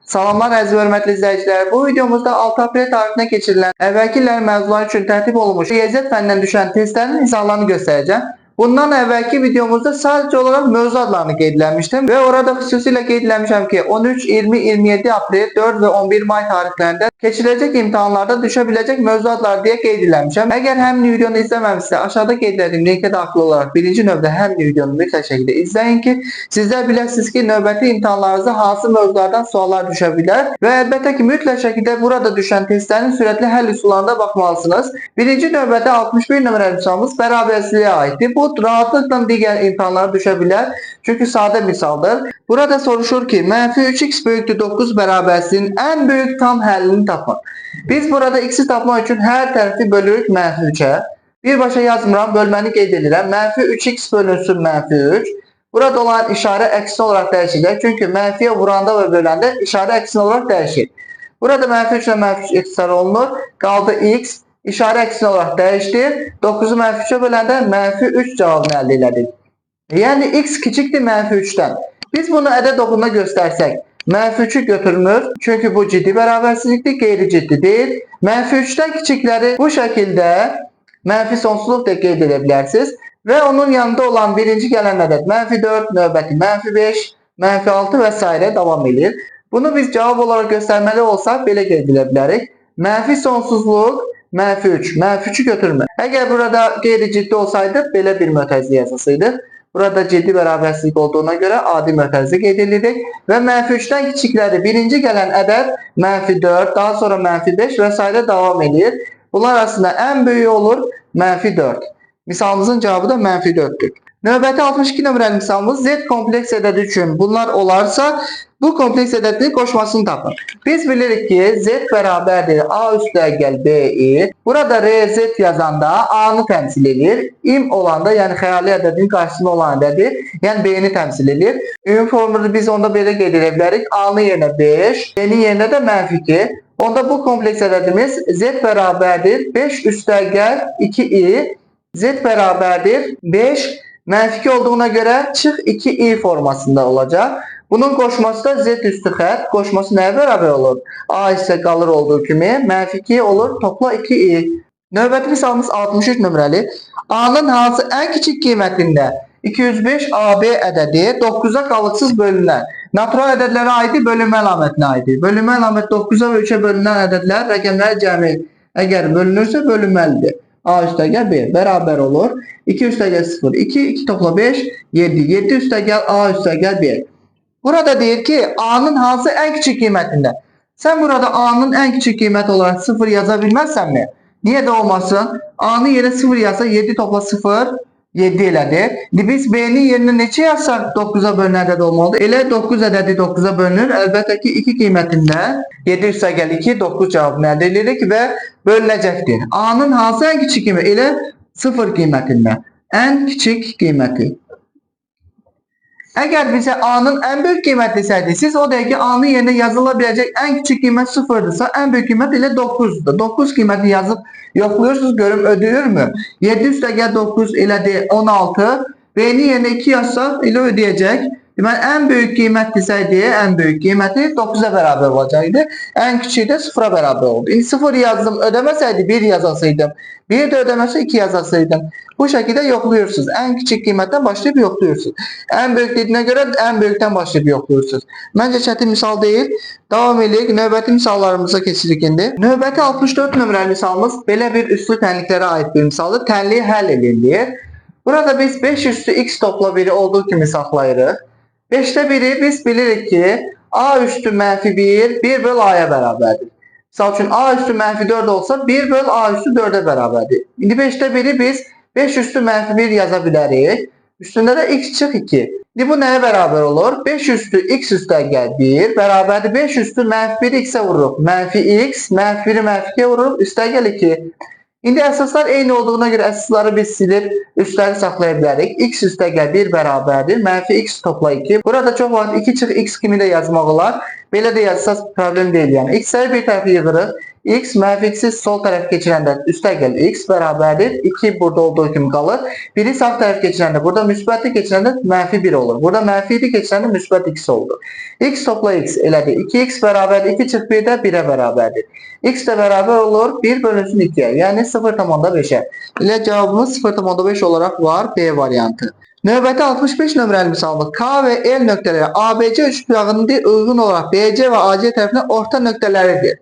Salamlar əziz və hörmətli izləyicilər. Bu videomuzda 6 aprel tarixində keçirilən əvvəlki illərin məzunları üçün tərtib olunmuş riyaziyyat fənnindən düşən testlərin misallarını göstərəcəm. Bundan əvvəlki videomuzda sadəcə olaraq mövzu adlarını qeydləmişdim və orada xüsusilə qeydləmişəm ki 13, 20, 27 aprel, 4 və 11 may tarixlərində keçiriləcək imtahanlarda düşə biləcək mövzu adları deyə qeydləmişəm. Əgər həmin videonu izləməmişsə, aşağıda qeydlədiyim linkə daxil olaraq birinci növbədə həmin videonu mütləq şəkildə izləyin ki, sizlər biləsiniz ki, növbəti imtahanlarınızda hansı mövzulardan suallar düşə bilər və əlbəttə ki, mütləq şəkildə burada düşən testlərin sürətli həll üsullarına baxmalısınız. Birinci növbədə 61 nömrəli sualımız bərabərsizliyə aiddir. Bu rahatlıkla digər imtahanlara düşə bilər. Çünki sadə misaldır. Burada soruşur ki, -3x böyükdür 9 bərabərsizliyin ən böyük tam həllini tapın. Biz burada x-i tapmaq üçün hər tərəfi bölürük -3-ə. Birbaşa yazmıram, bölməni qeyd edirəm. -3x bölünsün -3. Burada olan işarə əksin olaraq dəyişəcək. Çünki mənfiyə vuranda və böləndə işarə əksin olaraq dəyişir. Burada -3 ilə -3 ixtisar olunur. Qaldı x. İşarə əksin olaraq dəyişdir. 9-u -3-ə böləndə -3 cavabını əldə elədik. Yəni x kiçikdir -3-dən. Biz bunu ədəd oxunda göstərsək, -3-ü götürmür. Çünki bu ciddi bərabərsizlikdir, qeyri-ciddi deyil. -3-dən kiçikləri bu şəkildə mənfi sonsuzluq da qeyd edə bilərsiniz. Və onun yanında olan birinci gələn ədəd -4, növbəti -5, -6 və s. davam edir. Bunu biz cavab olaraq göstərməli olsaq belə qeyd edə bilərik. Mənfi sonsuzluq -3, -3'ü götürmür. Əgər burada qeyri-ciddi olsaydı belə bir mötərizə yazılsaydı. Burada ciddi bərabərsizlik olduğuna görə adi mötərizə qeyd edirik və -3-dən kiçikləri birinci gələn ədəd -4, daha sonra -5 və s. davam edir. Bunlar arasında ən böyüyü olur -4. Misalımızın cavabı da -4'dür. Növbəti 62 nömrəli misalımız Z kompleks ədədi üçün bunlar olarsa bu kompleks ədədinin qoşmasını tapın. Biz bilirik ki Z bərabərdir A üstəgəl BI. Burada RZ yazanda A'nı təmsil edir. İm olanda yəni xəyali ədədin qarşısında olan ədədi yəni B'ni təmsil edir. Ümumi formunu biz onda belə qeyd edə bilərik. A'nın yerinə 5, B'nin yerinə də -2. Onda bu kompleks ədədimiz Z bərabərdir 5 üstəgəl 2i. Z bərabərdir 5 -2 olduğuna görə çıx 2i formasında olacaq. Bunun qoşması da Z üstü xətt. Qoşması nəyə bərabər olur? A isə qalır olduğu kimi -2 olur. Topla 2i. Növbəti misalımız 63 nömrəli. A'nın hansı ən kiçik qiymətində 205 AB ədədi 9-a qalıqsız bölünər. Natural ədədlərə aiddir, bölünmə əlamətinə aiddir. Bölünmə əlaməti 9-a və 3-ə bölünən ədədlər rəqəmləri cəmi əgər bölünürsə bölünməlidir. A üstəgəl B bərabər olur. 2 üstəgəl 0, 2, 2 topla 5, 7, 7 üstəgəl A üstəgəl B. Burada deyir ki, A'nın hansı ən kiçik qiymətində? Sən burada A'nın ən kiçik qiyməti olaraq 0 yaza bilməzsənmi? Niyə də olmasın? A'nın yerinə 0 yazsa 7 topla 0, 7 elədir. Biz B'nin yerinə neçə yazsaq 9-a bölünən ədəd olmalıdır? Elə 9 ədədi 9-a bölünür. Əlbəttə ki, 2 qiymətində 7 üstəgəl 2, 9 cavabını əldə edirik və bölünəcəkdir. A'nın hansı ən kiçik qiyməti? Elə 0 qiymətində. Ən kiçik qiyməti. Əgər bizə A'nın ən böyük qiyməti desəydi, siz o dəqiqə A'nın yerinə yazıla biləcək ən kiçik qiymət 0'dırsa, ən böyük qiymət elə 9'dur. 9 qiymətini yazıb yoxluyursunuz, görüm ödəyirmi? 7 üstəgəl 9 elədir 16. B'nin yerinə 2 yazsaq elə ödəyəcək. Deməli, ən böyük qiymət desəydi, ən böyük qiyməti 9'a bərabər olacaqdı. Ən kiçiyi də 0'a bərabər oldu. 0 yazdım, ödəməsəydi 1 yazasaydım. 1 də ödəməsə 2 yazasaydım. Bu şəkildə yoxluyursunuz. Ən kiçik qiymətdən başlayıb yoxluyursunuz. Ən böyük dediyinə görə ən böyükdən başlayıb yoxluyursunuz. Məncə çətin misal deyil. Davam edirik. Növbəti misallarımıza keçirik indi. Növbəti 64 nömrəli misalımız belə bir üslü tənliklərə aid bir misaldır. Tənliyi həll edilir. Burada biz 5 üstü x topla 1'i olduğu kimi saxlayırıq. 5'te 1'i biz bilirik ki A üstü -1, 1 böl A'ya bərabərdir. Misal üçün A üstü -4 olsa 1 böl A üstü 4'ə bərabərdir. İndi 5'te 1'i biz 5 üstü -1 yaza bilərik. Üstündə də x çıx 2. İndi bu nəyə bərabər olur? 5 üstü x üstəgəl 1 bərabərdir. 5 üstü -1'i x'ə vururuq. -x, -1'i -2'ye vururuq. Üstəgəl 2. İndi əsaslar eyni olduğuna görə əsasları biz silib üstləri saxlaya bilərik. X üstəgəl 1 bərabərdir. -x topla 2. Burada çox vaxt 2 çıx x kimi də yazmaq olar. Belə də yazsaz problem deyil yəni. X'ləri bir tərəfə yığırıq. X mənfi x'i sol tərəf keçirəndə üstə gəl x bərabərdir. 2 burada olduğu kimi qalır. Biri sağ tərəf keçirəndə burada müsbətli keçirəndə mənfi 1 olur. Burada mənfi 2 keçirəndə müsbət 2 oldu. X topla x elədir. 2x bərabərdir. 2 çıx 1 də 1-ə bərabərdir. X də bərabər olur 1 bölünsün 2-yə. Yəni 0,5-ə. Elə cavabımız 0,5 olaraq var B variantı. Növbəti 65 nömrəli misalımız K və L nöqtələri ABC üçbucağının uyğun olaraq BC və AC tərəfindən orta nöqtələridir.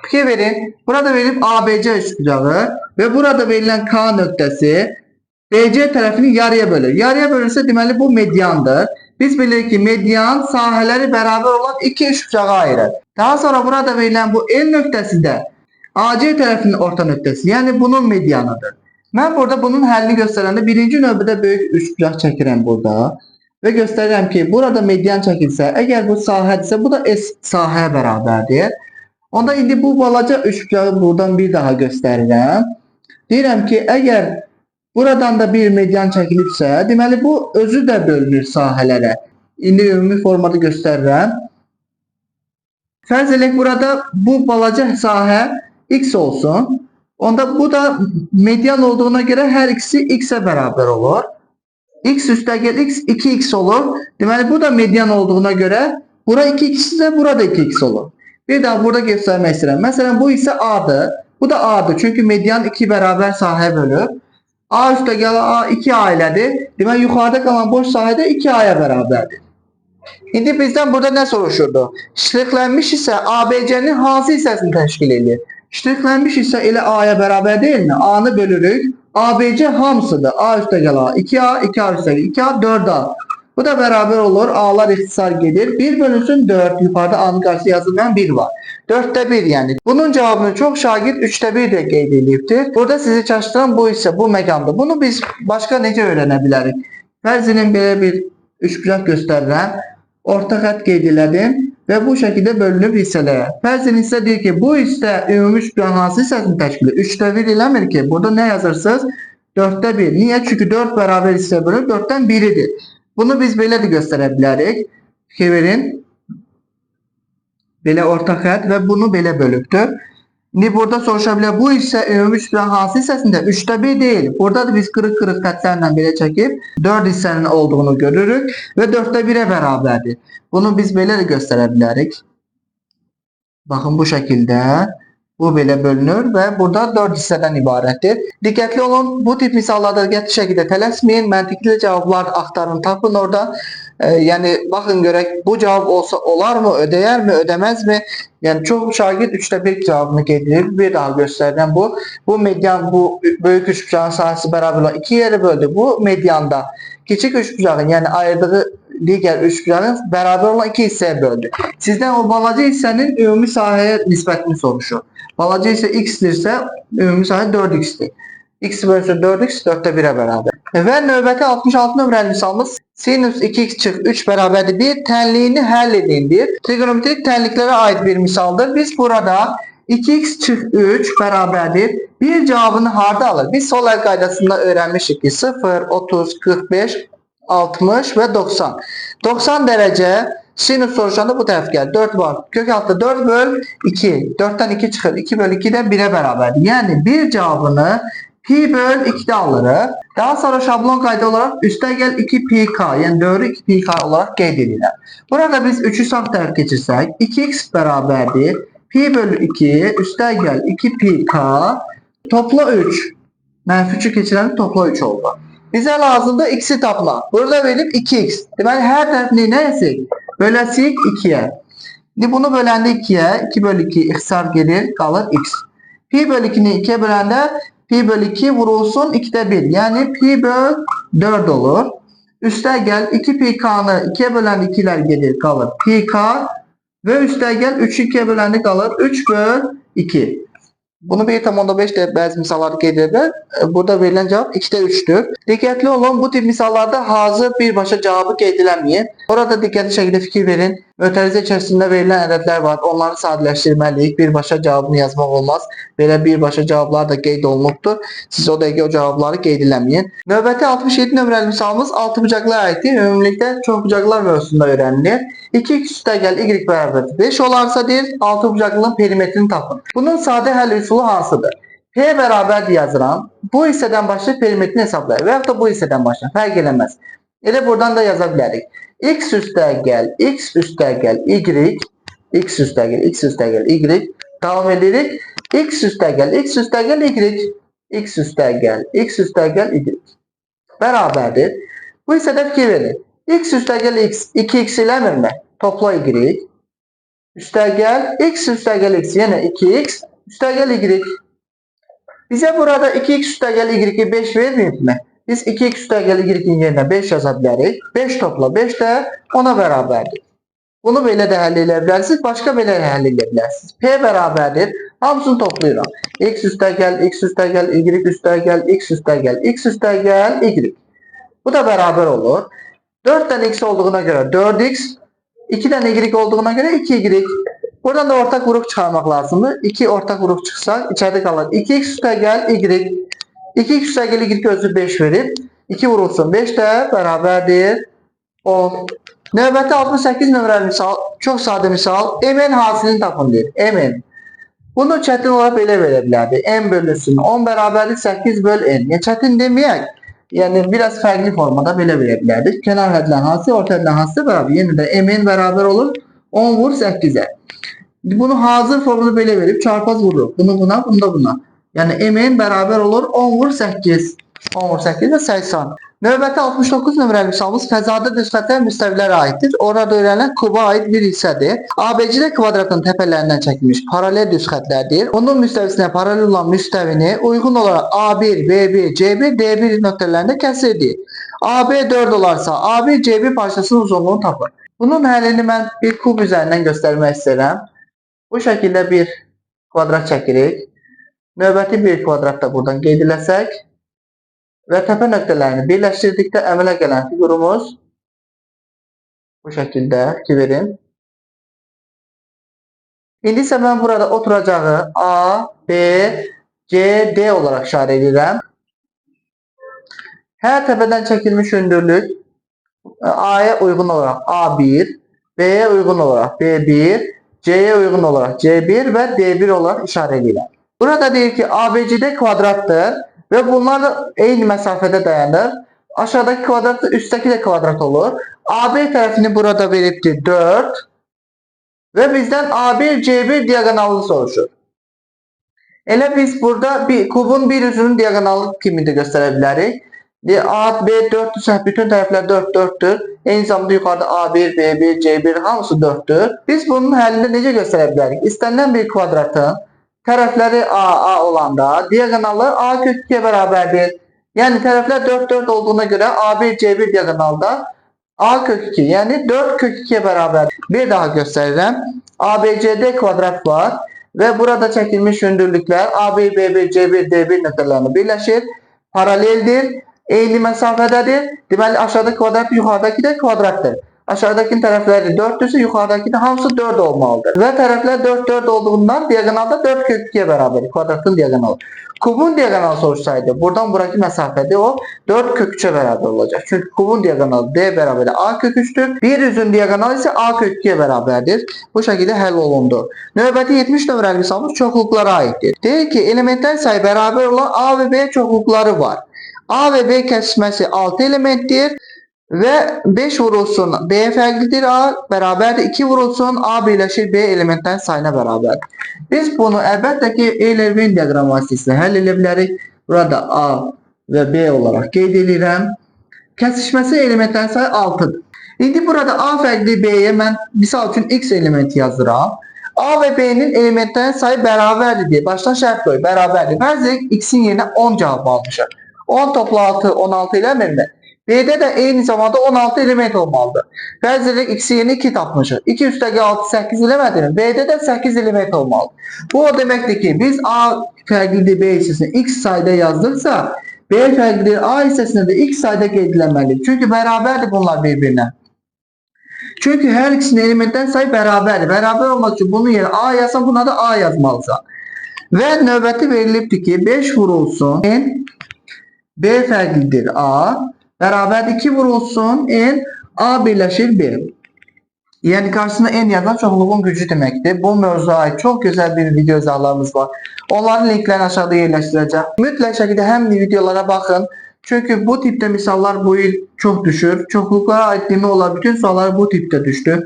Fikir verin. Burada verilib ABC üçbucağı və burada verilən K nöqtəsi BC tərəfini yarıya bölür. Yarıya bölünsə deməli bu mediandır. Biz bilirik ki median sahələri bərabər olan iki üçbucağa ayırır. Daha sonra burada verilən bu L nöqtəsi də AC tərəfinin orta nöqtəsi, yəni bunun medianıdır. Mən burada bunun həllini göstərəndə birinci növbədə böyük üçbucaq çəkirəm burada və göstərirəm ki, burada median çəkilsə, əgər bu sahədirsə, bu da S sahəyə bərabərdir. Onda indi bu balaca üçbucağı buradan bir daha göstərirəm. Deyirəm ki, əgər buradan da bir median çəkilibsə, deməli bu özü də bölünür sahələrə. İndi ümumi formada göstərirəm. Fərz edək burada bu balaca sahə X olsun. Onda bu da median olduğuna görə hər ikisi X-ə bərabər olur. X üstəgəl X 2X olur. Deməli bu da median olduğuna görə bura 2X isə burada 2X olur. Bir daha burada göstərmək istəyirəm. Məsələn bu isə A'dır. Bu da A'dır. Çünki median 2 bərabər sahəyə bölür. A üstəgəl A 2A ilədir. Deməli yuxarıda qalan boş sahə də 2A'ya bərabərdir. İndi bizdən burada nə soruşurdu? Ştrixlənmiş isə ABC'nin hansı hissəsini təşkil edir? Ştrixlənmiş isə elə A'ya bərabər deyilmi? A'nı bölürük. ABC hamısıdır. A üstəgəl A 2A, 2A üstəgəl 2A, 4A. Bu da bərabər olur. A'lar ixtisar gedir. 1 bölünsün 4. Yuxarıda A'nın qarşısı yazılmayan 1 var. 4'te 1 yani. Bunun cevabını çok şagird 3'te 1 de qeyd edibdir. Burada sizi çaşdıran bu ise bu məqamdır. Bunu biz başqa necə öyrənə bilərik? Fərzinin belə bir üçbucaq göstərirəm. Orta xətt qeyd elədim və bu şəkildə bölünüb hissələrə. Fərzin isə deyir ki, bu hissə ümumi üçbucağın hansı hissəsini təşkil edir? 3'te 1 eləmir ki. Burada nə yazırsınız? 4'te 1. Niyə? Çünki 4 bərabər hissə bölür. 4'dən biridir. Bunu biz belə də göstərə bilərik. Fikir verin. Belə orta xətt və bunu belə bölübdür. İndi burada soruşa bilər, bu isə ümumi üçbucağın hansı hissəsində? 3'te 1 deyil. Burada da biz qırıq-qırıq xəttlərlə belə çəkib 4 hissənin olduğunu görürük və 4'te 1'ə bərabərdir. Bunu biz belə də göstərə bilərik. Baxın bu şəkildə. Bu belə bölünür və burada 4 hissədən ibarətdir. Diqqətli olun, bu tip misallarda qəti şəkildə tələsməyin, məntiqli cavablar axtarın, tapın orada. Yəni baxın görək bu cavab olsa olarmı, ödəyərmi, ödəməzmi? Yəni çox şagird 3'te 1 cavabını qeyd edib. Bir daha göstərirəm bu. Bu median bu böyük üçbucağın sahəsi bərabər olan 2 yerə böldü. Bu medianda kiçik üçbucağın, yəni ayırdığı digər üçbucağın bərabər olan 2 hissəyə böldü. Sizdən o balaca hissənin ümumi sahəyə nisbətini soruşur. Balaca isə x-dirsə ümumi sahə 4x-dir. X bölünsün 4x 4'te 1'ə bərabər. Və növbəti 66 nömrəli misalımız sinus 2x çıx 3 bərabərdir. Bir tənliyini həll edindir. Trigonometrik tənliklərə aid bir misaldır. Biz burada 2x çıx 3 bərabərdir. Bir cavabını harda alır? Biz sol əl qaydasında öyrənmişik ki 0, 30, 45, 60 və 90. 90 dərəcə sinus soruşanda bu tərəf gəlir. 4 var. Kök altında 4 böl 2. 4'ten 2 çıxır. 2 böl 2 də 1'ə bərabərdir. Yəni bir cavabını pi böl 2'də alırıq. Daha sonra şablon qayda olaraq üstəgəl 2 pi k, yəni 4'ü 2 pi k olaraq qeyd edirəm. Burada biz 3'ü sağ tərəf keçirsək 2x bərabərdir. Pi bölü 2 üstəgəl 2 pi k topla 3. Mənfi 3'ü keçirəndə topla 3 oldu. Bizə lazımdır x'i tapmaq. Burada verilib 2x. Deməli hər tərəfini nə etsək? Böləsik 2'yə. İndi bunu böləndə 2'yə 2 bölü 2 ixtisar gedir, qalır x. Pi bölü 2'ni 2'yə böləndə pi bölü 2 vurulsun 2'de 1. Yəni pi böl 4 olur. Üstəgəl 2 pi k'nı 2'yə böləndə 2'lər gedir, qalır pi k. Və üstəgəl 3'ü 2'yə böləndə qalır 3 böl 2. Bunu 1,5 də bəzi misalları qeyd edirlər. Burada verilən cavab 2-də 3-dür. Diqqətli olun, bu tip misallarda hazır birbaşa cavabı qeyd eləməyin. Orada diqqətli şəkildə fikir verin. Mötərizə içərisində verilən ədədlər var. Onları sadələşdirməliyik. Birbaşa cavabını yazmaq olmaz. Belə birbaşa cavablar da qeyd olunubdur. Siz o dəqiqə o cavabları qeyd eləməyin. Növbəti 67 nömrəli misalımız 6 bucaqlığa aiddir. Ümumilikdə çox bucaqlar mövzusunda öyrənilir. 2x üstəgəl y bərabər 5 olarsa deyir, 6 bucaqlının perimetrini tapın. Bunun sadə həll üsulu hansıdır? P bərabər yazıram. Bu hissədən başlayıb perimetrini hesablayır. Və yaxud da bu hissədən başlayır. Fərq eləməz. Elə buradan da yaza bilərik. X üstəgəl y, x üstəgəl y. Davam edirik. X üstəgəl y, x üstəgəl y. Bərabərdir. Bu hissədə fikir verin. X üstəgəl x 2x eləmirmi? Topla y. Üstəgəl x üstəgəl x yenə 2x üstəgəl y. Bizə burada 2x üstəgəl y-i 5 verməyibmi? Biz 2x üstəgəl y-in yerinə 5 yaza bilərik. 5 topla 5 də 10-a bərabərdir. Bunu belə də həll edə bilərsiniz, başqa belə də həll edə bilərsiniz. P bərabərdir. Hamısını toplayıram. X üstəgəl y üstəgəl x üstəgəl y. Bu da bərabər olur. 4 dənə x olduğuna görə 4x, 2 dənə y olduğuna görə 2y. Buradan da ortaq vuruq çıxarmaq lazımdır. 2 ortaq vuruq çıxsa, içəridə qalır. 2x üstəgəl y. 2x üstəgəl y özü 5 verib. 2 vurulsun 5 də bərabərdir 10. Növbəti 68 nömrəli misal, çox sadə misal. Mn hasilini tapın deyir. Mn. Bunu çətin olaraq belə verə bilərdi. M bölünsün 10 bərabərdir 8 böl n. Çətin deməyək. Yəni biraz fərqli formada belə verə bilərdik. Kənar hədlərin hansı, orta hədlərin hansı bərabər. Yenə də mn bərabər olur 10 vur 8-ə. Bunu hazır formada belə verib çarpaz vururuq. Bunu buna, bunu da buna. Yəni mn bərabər olur 10 vur 8. 10 vur 8 də 80. Növbəti 69 nömrəli misalımız fəzada düzxətlər müstəvilərə aiddir. Orada öyrənilən kuba aid bir hissədir. ABC kvadratının təpələrindən çəkilmiş paralel düzxətlərdir. Onun müstəvisinə paralel olan müstəvini uyğun olaraq A1, B1, C1, D1 nöqtələrində kəsirdir. AB 4 olarsa AB, C1 parçasının uzunluğunu tapın. Bunun həllini mən bir kub üzərindən göstərmək istəyirəm. Bu şəkildə bir kvadrat çəkirik. Növbəti bir kvadrat da buradan qeyd eləsək. Və təpə nöqtələrini birləşdirdikdə əmələ gələn figurumuz bu şəkildə fikir verin. İndi isə mən burada oturacağı A, B, C, D olaraq işarə edirəm. Hər təpədən çəkilmiş hündürlük A-ya uyğun olaraq A1, B-yə uyğun olaraq B1, C-yə uyğun olaraq C1 və D1 olaraq işarə edirəm. Burada deyir ki, ABCD kvadratdır. Və bunlar da eyni məsafədə dayanır. Aşağıdakı kvadrat da üsttəki də kvadrat olur. AB tərəfini burada veribdir 4. Və bizdən A1, C1 diagonalını soruşur. Elə biz burada kubun bir üzünün diagonalı kimi də göstərə bilərik. A, B 4-dürsə, bütün tərəflər 4, 4-dür. Eyni zamanda yuxarıda A1, B1, C1 hamısı 4-dür. Biz bunun həllini necə göstərə bilərik? İstənilən bir kvadratın tərəfləri A olanda diagonalları A kök 2'ye bərabərdir. Yəni tərəflər 4, 4 olduğuna görə A1, C1 diagonalda A kök 2, yəni 4 kök 2'ye bərabərdir. Bir daha göstərirəm. ABCD kvadrat var və burada çəkilmiş hündürlüklər AB, BB, C1, D1 nöqtələrini birləşir. Paraleldir, eyni məsafədədir. Deməli aşağıdakı kvadrat, yuxarıdakı da kvadratdır. Aşağıdakinin tərəfləri 4-dürsə, yuxarıdakı da hamısı 4 olmalıdır. Və tərəflər 4, 4 olduğundan diagonalda 4 kök 2'ye bərabər. Kvadratın diagonalı. Kubun diagonalı soruşsaydı, buradan buraki məsafədə o 4 kök 3'e bərabər olacaq. Çünki kubun diagonalı D bərabər A kök 3'dür. Bir üzün diagonalı isə A kök 2'ye bərabərdir. Bu şəkildə həll olundu. Növbəti 70 nömrəli misalımız çoxluqlara aiddir. Deyir ki, elementlər sayı bərabər olan A və B çoxluqları var. A və B kəsişməsi 6 elementdir. Və 5 vurulsun B fərqlidir A, bərabərdir 2 vurulsun A birləşir B elementlərin sayına bərabərdir. Biz bunu əlbəttə ki Euler-Venn diaqramı vasitəsilə həll edə bilərik. Burada A və B olaraq qeyd edirəm. Kəsişməsi elementlərin sayı 6'dır. İndi burada A fərqli B'yə mən misal üçün X elementi yazıram. A və B'nin elementlərin sayı bərabərdir deyə başdan şərt qoy, bərabərdir. Fərz edək X'in yerinə 10 cavab almışıq. 10 topla 6, 16 eləmirmi? B'de de eyni zamanda 16 element olmalıdır. Bəziləri x yeni 2 tapmışıq. 2 üstəgəl 6 8 elementdir. B'de de 8 element olmalı. Bu o demektir ki biz A fərqlidir B hissəsini x sayda yazdıqsa B fərqlidir A hissəsində də x sayda qeyd edilməlidir. Çünki bərabərdir bunlar bir-birinə. Çünki hər ikisinin elementdən sayı bərabərdir. Bərabər olmaq üçün bunun yerine A yazsan buna da A yazmalısan. Və növbəti verilibdir ki 5 vurulsun n B fərqlidir A bərabərdir 2 vurulsun n A birləşir B. Yəni qarşısında n yazan çoxluğun gücü deməkdir. Bu mövzuya aid çox gözəl bir video izahlarımız var. Onların linklərini aşağıda yerləşdirəcəm. Mütləq şəkildə həm videolara baxın. Çünki bu tipdə misallar bu il çox düşür. Çoxluqlara aid demək olar bütün suallar bu tipdə düşdü.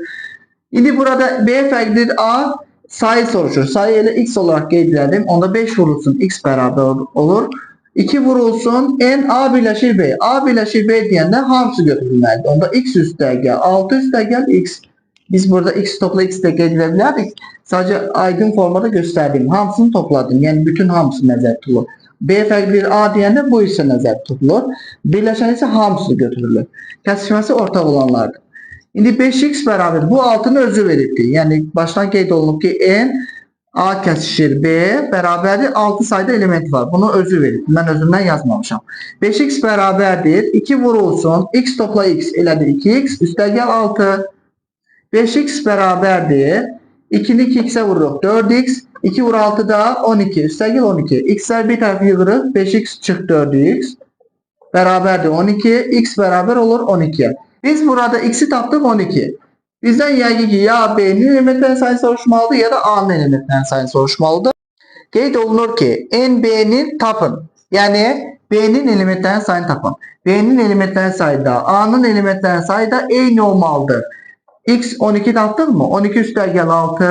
İndi burada B fərqlidir A sayı soruşur. Sayı elə x olaraq qeyd edim. Onda 5 vurulsun x bərabər olur. 2 vurulsun n A birləşir B. A birləşir B deyəndə hamısı götürülməlidir. Onda x üstəgəl 6 üstəgəl x. Biz burada x topla x de qeyd edə bilərdik. Sadəcə aydın formada göstərdim. Hamısını topladım. Yəni bütün hamısı nəzərdə tutulur. B fərqlidir A deyəndə bu isə nəzərdə tutulur. Birləşən isə hamısı götürülür. Kəsişməsi ortaq olanlardır. İndi 5x bərabər bu 6'nın özü veribdir. Yəni başdan qeyd olunub ki n A kəsişir B bərabərdir 6 sayda element var. Bunu özü verib. Mən özümdən yazmamışam. 5x bərabərdir 2 vurulsun x topla x elədir 2x üstəgəl 6. 5x bərabərdir 2'ni 2x'e vururuq 4x 2 vur 6 da 12 üstəgəl 12. X'ler bir tərəfi yığırıq 5x çıx 4x bərabərdir 12 x bərabər olur 12'ye. Biz burada x'i tapdıq 12. Bizden yəqin ki ya B'nin elementlərin sayını soruşmalıdır ya da A'nın elementlərin sayını soruşmalıdır. Qeyd olunur ki n B'nin tapın. Yəni B'nin elementlərin sayını tapın. B'nin elementlərin sayı da A'nın elementlərin sayı da eyni olmalıdır. X 12 tapdıq mı? 12 üstəgəl 6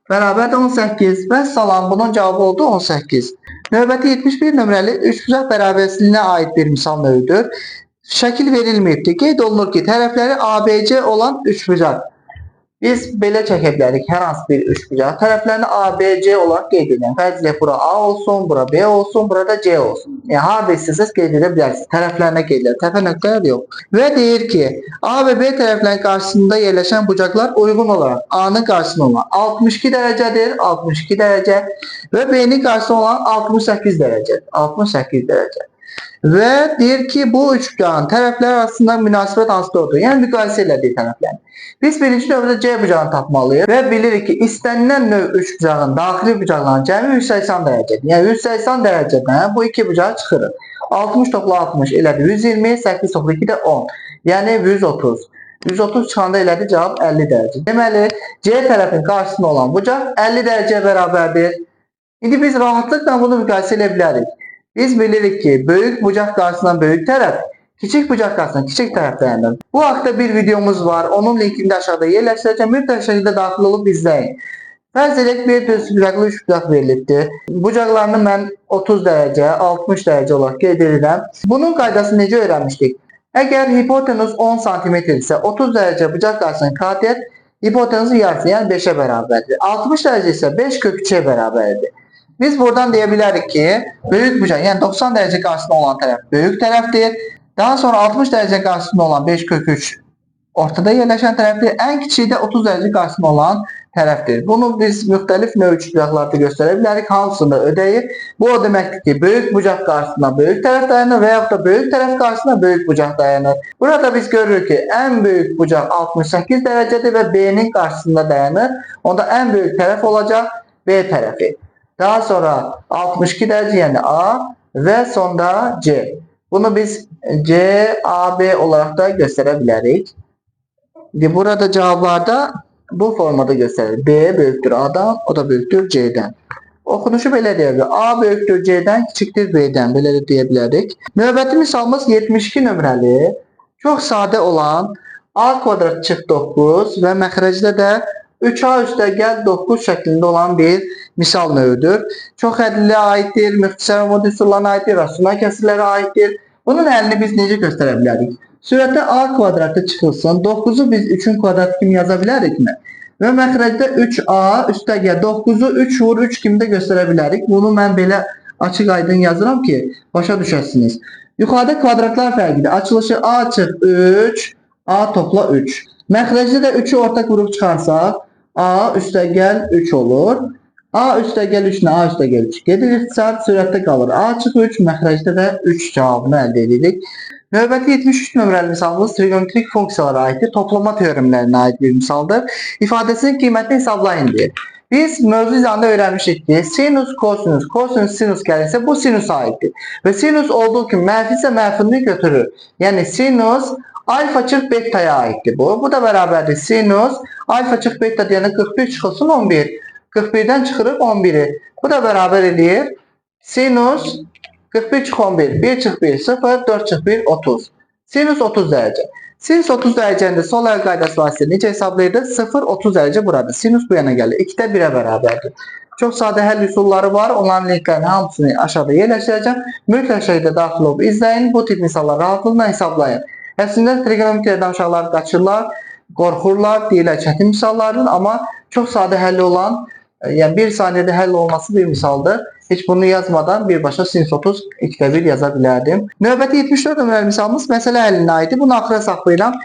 bərabər də 18 və salam bunun cavabı oldu 18. Növbəti 71 nömrəli üçbucaq bərabərsizliyinə aid bir misal növüdür. Şəkil verilməyibdir. Qeyd olunur ki tərəfləri ABC olan üçbucaq. Biz belə çəkə bilərik hər hansı bir üçbucaq. Tərəflərini ABC olaraq qeyd edin. Fərzilə bura A olsun, bura B olsun, burada C olsun. Yəni harada istəsəz qeyd edə bilərsiniz. Tərəflərinə qeyd edir. Təpə nöqtələr yox. Və deyir ki A və B tərəflərinin qarşısında yerləşən bucaqlar uyğun olaraq A'nın qarşısında olan 62 dərəcədir, 62 dərəcə və B-nin qarşısında olan 68 dərəcədir, 68 dərəcə. Və deyir ki bu üçbucağın tərəfləri arasında münasibət hansıdır oldu. Yəni müqayisə elədiyi tərəflərini. Biz birinci növbədə C bucağını tapmalıyıq və bilirik ki istənilən növ üçbucağın daxili bucaqların cəmi 180 dərəcədir. Yəni 180 dərəcədən bu iki bucağı çıxırıq. 60 topla 60 elədi 120, 8 topla 2 də 10. Yəni 130. 130 çıxanda elədi cavab 50 dərəcə. Deməli C tərəfin qarşısında olan bucaq 50 dərəcəyə bərabərdir. İndi biz rahatlıqla bunu müqayisə edə bilərik. Biz bilirik ki böyük bucaq qarşısından böyük tərəf, kiçik bucaq qarşısından kiçik tərəf dayanır. Bu haqda bir videomuz var. Onun linkini de aşağıda yerləşdirəcəm. Mütləq şəkildə daxil olub izləyin. Fərz edək bir düz bucaqlı üç bucaq verilibdir. Bucaqlarını mən 30 dərəcə, 60 dərəcə olaraq qeyd edirəm. Bunun qaydasını necə öyrənmişdik? Əgər hipotenuz 10 cm isə 30 dərəcə bucaq qarşısının katiyyət hipotenuzun yarısı, yəni 5'e bərabərdir. 60 dərəcə isə 5 kök 3'e bərabərdir. Biz buradan deyə bilərik ki böyük bucaq, yəni 90 dərəcə qarşısında olan tərəf böyük tərəfdir. Daha sonra 60 dərəcə qarşısında olan 5 kök 3 ortada yerləşən tərəfdir. Ən kiçiyi də 30 dərəcə qarşısında olan tərəfdir. Bunu biz müxtəlif növ üçbucaqlarda göstərə bilərik. Hamısını ödəyir. Bu o deməkdir ki böyük bucaq qarşısında böyük tərəf dayanır və yaxud da böyük tərəf qarşısında böyük bucaq dayanır. Burada biz görürük ki ən böyük bucaq 68 dərəcədir və B'nin qarşısında dayanır. Onda ən böyük tərəf olacaq B tərəfi. Daha sonra 62 dərəcə yəni A və sonda C. Bunu biz C, A, B olarak da göstərə bilərik. Burada cavablarda bu formada göstərir. B böyükdür A'dan, o da böyükdür C'dən. Oxunuşu belə deyilir. A böyükdür C'dən, kiçikdir B'dən. Belə də deyə bilərik. Növbəti misalımız 72 nömrəli. Çox sadə olan A kvadrat çıx 9 və məxrəcdə də 3A üstəgəl 9 şəklində olan bir misal növüdür. Çox hədliyə aiddir, müxtəsər modüsurlarına aiddir, rasional kəsirlərə aiddir. Bunun əlini biz necə göstərə bilərik? Sürətdə A kvadratı çıxılsın, 9'u biz 3'ün kvadratı kimi yaza bilərikmi? Və məxrəcdə 3A üstəgəl 9'u 3 vur 3 kimi də göstərə bilərik. Bunu mən belə açıq aydın yazıram ki, başa düşəsiniz. Yuxarıda kvadratlar fərqidir. Açılışı A çıx 3, A topla 3. Məxrəcdə də 3'ü ortaq vuruq çıxarsaq, A üstəgəl 3 olur. A üstəgəl 3 nə? A üstəgəl 3. Gedir ixtisar sürətdə qalır. A çıx 3, məxrəcdə də 3 cavabını əldə edirik. Növbəti 73 nömrəli misalımız trigonometrik funksiyalara aiddir. Toplama teoremlərinə aid bir misaldır. İfadəsinin qiymətini hesablayın deyir. Biz mövzu izahında öğrenmiştik ki sinüs, kosinüs, kosinüs, sinüs gelirse bu sinüs aittir. Ve sinüs olduğu ki mənfi ise mənfini götürür. Yani sinüs alfa çık beta'ya aittir bu. Bu da beraberdir. Sinüs alfa çık beta diyene 41 çıkılsın 11. 41'den çıkırıp 11'i. Bu da beraber edir. Sinüs 41 çık 11. 1 çık 1 0. 4 çık 1 30. Sinüs 30 derece. Sinüs 30 derecenin sol el qaydası vasitəsilə necə hesablayırdı? 0 30 derece burada. Sinüs bu yana gəlir. 2'də 1'ə bərabərdir. Çok sadə həll üsulları var. Onların linklərini hamısını aşağıda yerləşdirəcəm. Mütləq şəkildə daxil olub izləyin. Bu tip misalları rahatlıqla hesablayın. Əslində trigonometriyadan uşaqlar qaçırlar, qorxurlar, deyirlər çətin misallardır. Amma çox sadə həlli olan, yəni 1 saniyədə həll olması bir misaldır. Heç bunu yazmadan birbaşa sinüs 30 2'də 1 yaza bilərdim. Növbəti 74 nömrəli misalımız məsələ həllinə aiddir. Bunu axıra saxlayıram.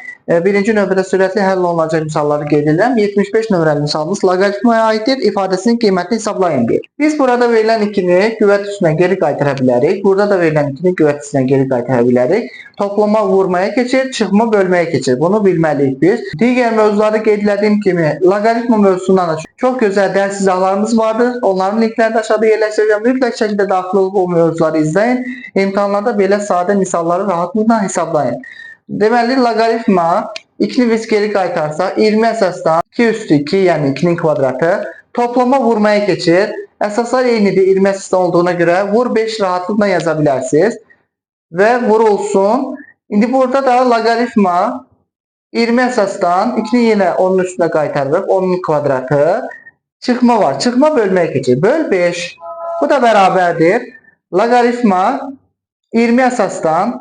Birinci növbədə sürətli həll olunacaq misalları qeyd edirəm. 75 nömrəli misalımız loqaritmaya aiddir. İfadəsinin qiymətini hesablayın deyir. Biz burada verilən 2'ni qüvvət üstünə geri qaytara bilərik. Burada da verilən 2'ni qüvvət üstünə geri qaytara bilərik. Toplama vurmaya keçir, çıxma bölməyə keçir. Bunu bilməliyik biz. Digər mövzuları qeyd etdiyim kimi loqaritma mövzusundan da çox gözəl dərs izahlarımız vardır. Onların linklərini aşağıda yerləşdirəcəm. Mütləq şəkildə daxil olub o mövzuları izləyin. İmtahanlarda belə sadə misalları rahatlıqla hesablayın. Deməli, loqaritma 2'ni biz geri qaytarsaq 20 əsasdan 2 üstü 2 yəni 2'nin kvadratı toplama vurmaya keçir. Əsaslar eynidir 20 əsasdan olduğuna görə vur 5 rahatlıqla yaza bilərsiniz. Və vurulsun. İndi burada da loqaritma 20 əsasdan 2'ni yenə onun üstünə qaytarırıq. 10'un kvadratı. Çıxma var. Çıxma bölməyə keçir. Böl 5. Bu da bərabərdir. Loqaritma 20 əsasdan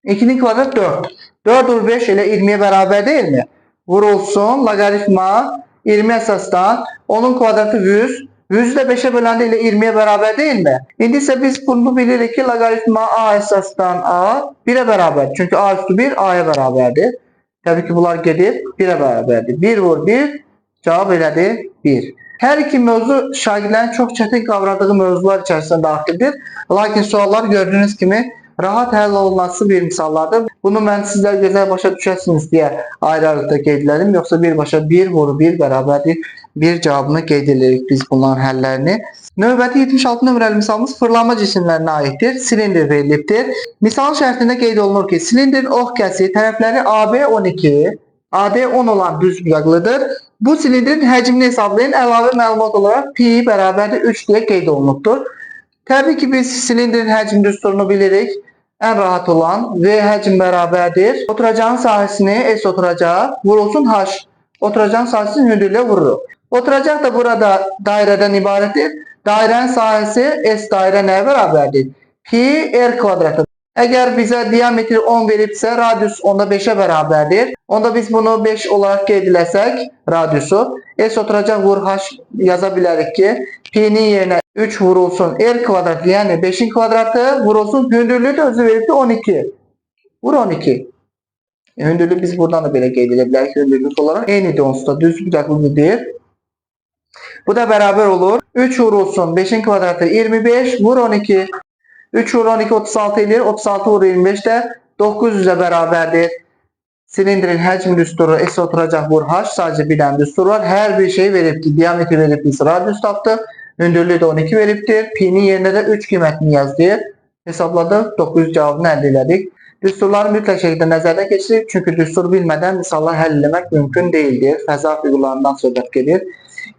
2'nin kvadratı 4. 4 vur 5 ile 20'ye beraber değil mi? Vurulsun. Logaritma 20 əsasdan 10'un kvadratı 100. 100'ü de 5'e böləndə ile 20'ye beraber değil mi? İndi ise biz bunu bilirik ki logaritma A əsasdan A 1'e beraber. Çünkü A üstü 1 A'ya beraberdir. Tabii ki bunlar gedir 1'e beraberdir. 1 vur 1 cevap elədir 1. Hər iki mövzu şagirdlərin çox çətin qavradığı mövzular içərisində daxildir. Lakin suallar gördüyünüz kimi rahat həll olunması bir misallardır. Bunu mən sizlər gözəl başa düşəsiniz deyə ayrı-ayrılıqda qeyd edelim. Yoxsa birbaşa 1 vur 1 bərabərdir 1 cavabını qeyd edirik biz bunların həllərini. Növbəti 76 nömrəli misalımız fırlanma cisimlərinə aiddir. Silindir verilibdir. Misalın şərtində qeyd olunur ki, silindirin ox kəsi tərəfləri AB 12, AD 10 olan düz bucaqlıdır. Bu silindirin həcmini hesablayın. Əlavə məlumat olaraq pi bərabərdir 3 deyə qeyd olunubdur. Təbii ki biz silindirin həcm düsturunu bilirik. En rahat olan V həcm bərabərdir. Oturacağın sahəsini S oturacaq. Vurulsun H. Oturacağın sahəsini hündürlüyə vururuq. Oturacaq da burada dairədən ibarətdir. Dairənin sahəsi S dairə nəyə bərabərdir? Pi R kvadratı. Əgər bizə diametri 10 veribsə, radius onda 5'e bərabərdir. Onda biz bunu 5 olarak qeyd eləsək, radiusu S oturacaq vur H yaza bilərik ki, P'nin yerine 3 vurulsun R kvadratı yani 5'in kvadratı vurulsun hündürlüğü de özü veribdir 12. Vur 12. Hündürlüğü biz buradan da belə qeyd edə bilərik hündürlük olarak. Eynidir onsuz da düz bucaqlıdır. Bu da beraber olur. 3 vurulsun 5'in kvadratı 25 vur 12. 3 vur 12 36 edir. 36 vur 25 de 900'e beraberdir. Silindirin həcm düsturu S oturacaq vur H. Sadece bir dənə düstur var. Hər bir şey veribdir. Diametri veribdir. Radius tapdı. Hündürlüğü de 12 veribdir. Pi'nin yerine de 3 qiymətini yazdı. Hesabladıq. 900 cavabını əldə elədik. Düsturları mütləq şəkildə nəzərdən keçirik. Çünki düstur bilmədən misallar həll etmək mümkün değildir. Fəza fiqurlarından söhbət gedir.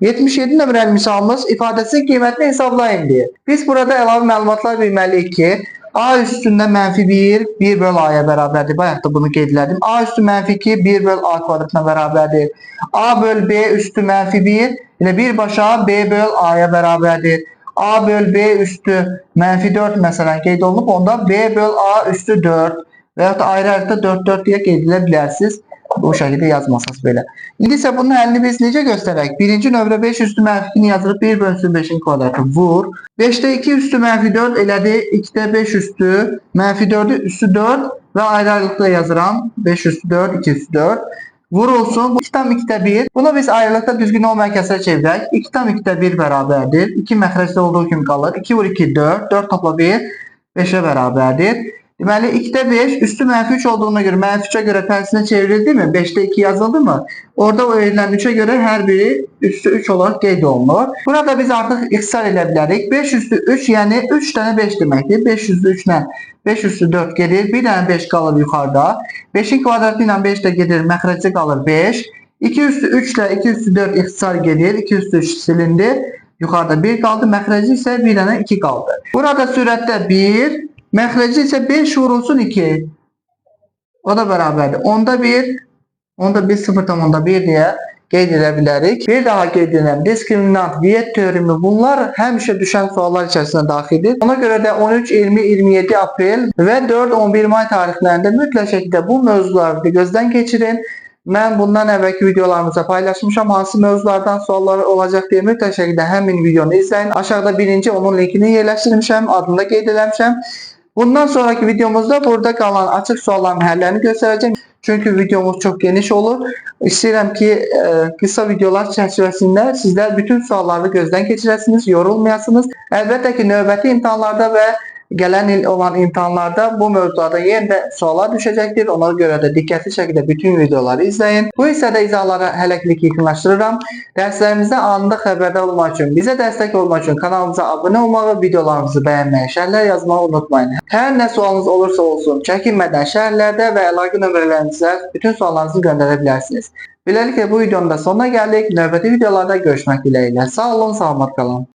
77 nömrəli misalımız ifadəsinin qiymətini hesablayın deyir. Biz burada əlavə məlumatlar bilməliyik ki, A üstündə mənfi 1, 1 böl A'ya bərabərdir. Bayaq da bunu qeyd elədim. A üstü mənfi 2, 1 böl A kvadratına bərabərdir. A böl B üstü mənfi 1, ilə birbaşa B böl A'ya bərabərdir. A böl B üstü mənfi 4 məsələn qeyd olunub. Onda B böl A üstü 4 və ya da ayrı-ayrıda 4 4 deyə qeyd edə bilərsiniz. o şəkildə yazmasınız belə. İndi isə bunun həlini biz necə göstərək? Birinci növrə 5 üstü mənfi 2-ni yazırıq. 1 bölünsün 5-in kvadratı vur. 5-də 2 üstü mənfi 4 elədi. 2-də 5 üstü mənfi 4'ü üstü 4 və ayrı-ayrılıqda yazıram. 5 üstü 4, 2 üstü 4. Vur olsun. 2 tam 2'də 1. Bunu biz ayrılıqda düzgün olmayan kəsrə çevirək. 2 tam 2'də 1 bərabərdir. 2 məxrəcdə olduğu kimi qalır. 2 vur 2 4. 4 topla 1 5'e bərabərdir. Deməli 2'də 5 üstü mənfi 3 olduğuna görə mənfi 3'e görə tərsinə çevrildi mi? 5'də 2 yazıldı mı? Orada o verilən 3'e görə hər biri üstü 3 olaraq qeyd olunur. Burada biz artıq ixtisar edə bilərik. 5 üstü 3 yəni 3 dənə 5 deməkdir. 5 üstü 3 ilə 5 üstü 4 gedir. Bir dənə 5 qalır yuxarıda. 5'in kvadratı ilə 5 də gedir. Məxrəcdə qalır 5. 2 üstü 3 ilə 2 üstü 4 ixtisar gedir. 2 üstü 3 silindi. Yuxarıda 1 qaldı. Məxrəci isə bir dənə 2 qaldı. Burada sürətdə 1. Məxrəci isə 5 vurulsun 2. O da bərabərdir. Onda 1. Onda biz 0,1 deyə qeyd edə bilərik. Bir daha qeyd edirəm. Diskriminant, Viet teoremi bunlar həmişə düşən suallar içərisinə daxildir. Ona görə də 13, 20, 27 aprel və 4, 11 may tarixlərində mütləq şəkildə bu mövzuları gözdən keçirin. Mən bundan əvvəlki videolarımızda paylaşmışam. Hansı mövzulardan suallar olacaq deyə mütləq şəkildə həmin videonu izləyin. Aşağıda birinci onun linkini yerləşdirmişəm, adını da qeyd eləmişəm. Bundan sonraki videomuzda burada qalan açıq sualların həllərini göstərəcəm. Çünki videomuz çox geniş olur. İstəyirəm ki, qısa videolar çərçivəsində sizlər bütün sualları gözdən keçirəsiniz, yorulmayasınız. Əlbəttə ki, növbəti imtahanlarda və gələn il olan imtahanlarda bu mövzularda yenə də suallar düşəcəkdir. Ona görə də diqqətli şəkildə bütün videoları izləyin. Bu hissədə izahları hələlik yekunlaşdırıram. Dərslərimizdən anında xəbərdar olmaq üçün, bizə dəstək olmaq üçün kanalımıza abunə olmağı, videolarımızı bəyənməyi, şərhlər yazmağı unutmayın. Hər nə sualınız olursa olsun, çəkinmədən şərhlərdə və əlaqə nömrələrinizə bütün suallarınızı göndərə bilərsiniz. Beləliklə bu videonun da sonuna gəldik. Növbəti videolarda görüşmək diləyilə. Sağ olun, salamat qalın.